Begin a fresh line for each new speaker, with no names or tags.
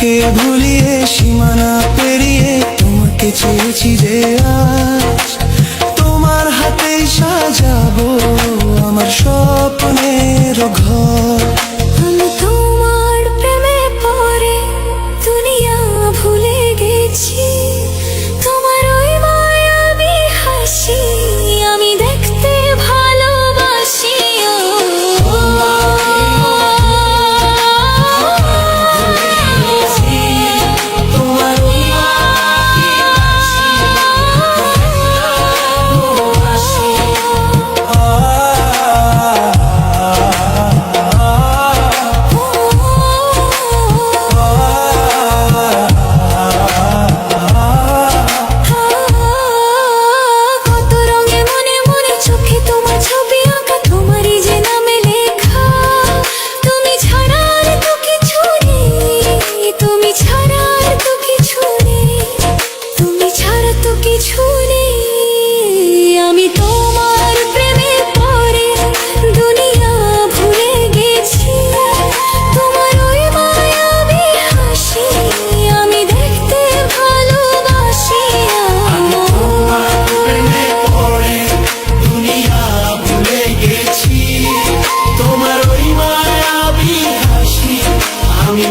তোমাকে ভুলিয়ে সীমানা পেরিয়ে তোমাকে চেয়েছি যে আজ তোমার হাতেই সাজাবো আমার স্বপ্নের ঘর।
আমি তোমার প্রেমে পড়ে দুনিয়া ভুলে গেছি, তোমার ওই মায়াবী হাসি আমি দেখতে ভালোবাসি। আমি তোমার প্রেমে পড়ে দুনিয়া ভুলে গেছি, তোমার ওই মায়াবী হাসি আমি দেখতে ভালোবাসি।
তোমার প্রেমে পড়ে দুনিয়া ভুলে গেছি, তোমার ওই মায়াবী হাসি আমি